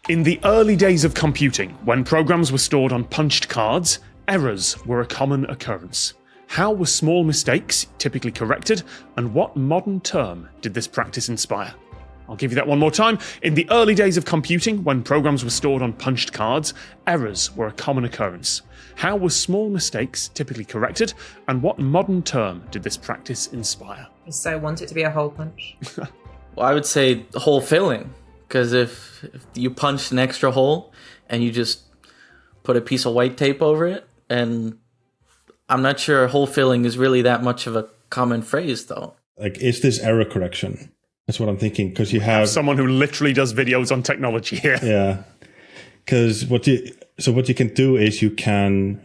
In the early days of computing, when programs were stored on punched cards, errors were a common occurrence. How were small mistakes typically corrected, and what modern term did this practice inspire? I'll give you that one more time. In the early days of computing, when programs were stored on punched cards, errors were a common occurrence. How were small mistakes typically corrected, and what modern term did this practice inspire? So I want it to be a hole punch. Well, I would say hole filling, because if you punch an extra hole and you just put a piece of white tape over it, and I'm not sure hole filling is really that much of a common phrase, though. Like, is this error correction? That's what I'm thinking, because you have someone who literally does videos on technology here. Yeah, because what you can do is you can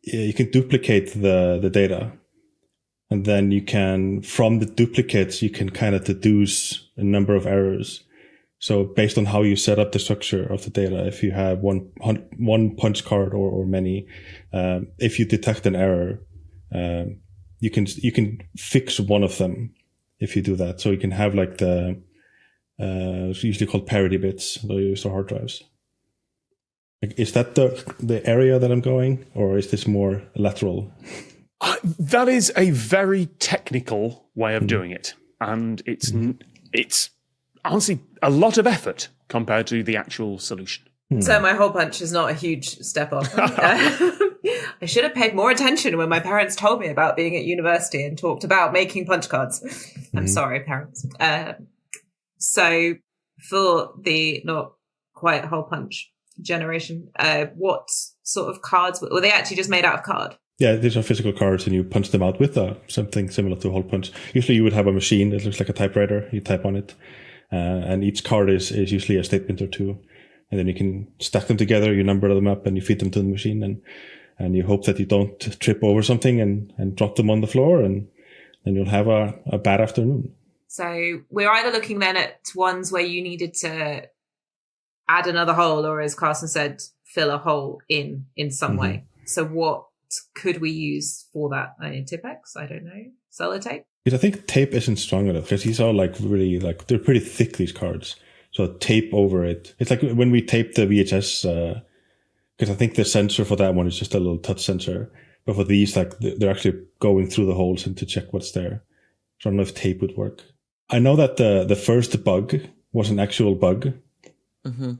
duplicate the data, and then you can, from the duplicates, you can kind of deduce a number of errors. So based on how you set up the structure of the data, if you have one punch card or many, if you detect an error, you can fix one of them if you do that. So you can have like it's usually called parity bits, though you use the hard drives. Like, is that the area that I'm going, or is this more lateral? That is a very technical way of doing it, and it's honestly a lot of effort compared to the actual solution. So my hole punch is not a huge step up. I should have paid more attention when my parents told me about being at university and talked about making punch cards. I'm sorry, parents. So for the not quite hole punch generation, what sort of cards were they actually just made out of card? Yeah, these are physical cards, and you punch them out with something similar to a hole punch. Usually you would have a machine that looks like a typewriter. You type on it, and each card is usually a statement or two. And then you can stack them together, you number them up, and you feed them to the machine, and you hope that you don't trip over something and drop them on the floor, and then you'll have a bad afternoon. So we're either looking then at ones where you needed to add another hole, or as Carson said, fill a hole in some way. So what could we use for that? Tipex? I don't know. Sellotape? Because I think tape isn't strong enough, because these are really they're pretty thick, these cards. So tape over it. It's like when we tape the VHS, because I think the sensor for that one is just a little touch sensor. But for these, they're actually going through the holes and to check what's there. So I don't know if tape would work. I know that the first bug was an actual bug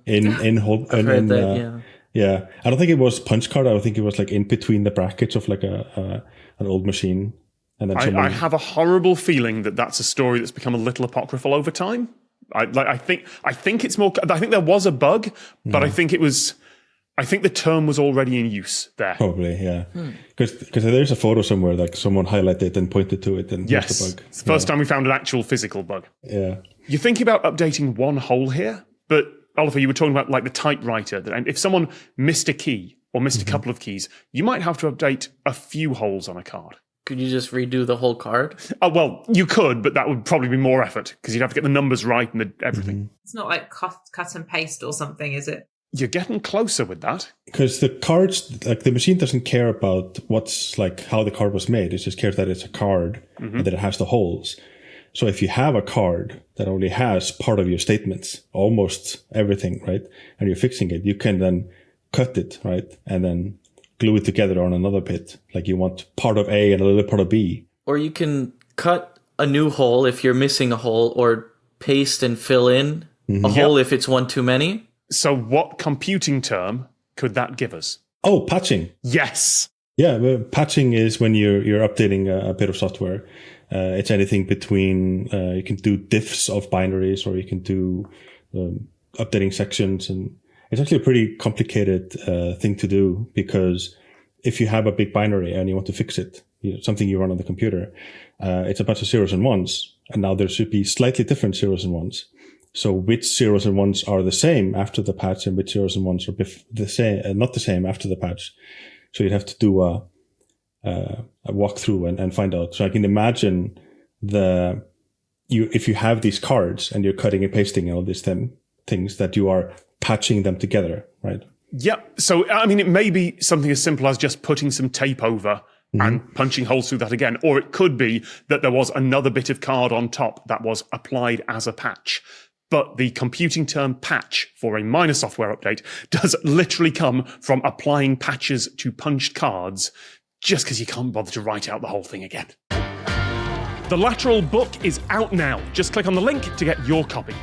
in hole. I've heard that, yeah. I don't think it was punch card. I don't think it was like in between the brackets of like an old machine. And then I have a horrible feeling that that's a story that's become a little apocryphal over time. I think it's more. I think there was a bug, but I think the term was already in use there. Probably, yeah. Because there's a photo somewhere, like someone highlighted and pointed to it, and yes, here's the bug. It's the first time we found an actual physical bug. Yeah. You're thinking about updating one hole here, but Oliver, you were talking about like the typewriter. And if someone missed a key or missed a couple of keys, you might have to update a few holes on a card. Could you just redo the whole card? Oh, well, you could, but that would probably be more effort because you'd have to get the numbers right and everything. It's not like cut and paste or something, is it? You're getting closer with that. Because the cards, like the machine doesn't care about what's like how the card was made. It just cares that it's a card and that it has the holes. So if you have a card that only has part of your statements, almost everything, right, and you're fixing it, you can then cut it, right, and then glue it together on another bit. Like you want part of A and a little part of B. Or you can cut a new hole if you're missing a hole, or paste and fill in a hole if it's one too many. So what computing term could that give us? Oh, patching. Yes. Yeah, well, patching is when you're updating a bit of software. It's anything between, you can do diffs of binaries, or you can do updating sections. And it's actually a pretty complicated thing to do, because if you have a big binary and you want to fix it, something you run on the computer, it's a bunch of zeros and ones. And now there should be slightly different zeros and ones. So which zeros and ones are the same after the patch, and which zeros and ones are not the same after the patch. So you'd have to do a walkthrough and find out. So I can imagine if you have these cards and you're cutting and pasting and all these things, that you are patching them together, right? Yeah. So, I mean, it may be something as simple as just putting some tape over and punching holes through that again. Or it could be that there was another bit of card on top that was applied as a patch. But the computing term patch for a minor software update does literally come from applying patches to punched cards, just because you can't bother to write out the whole thing again. The Lateral book is out now. Just click on the link to get your copy.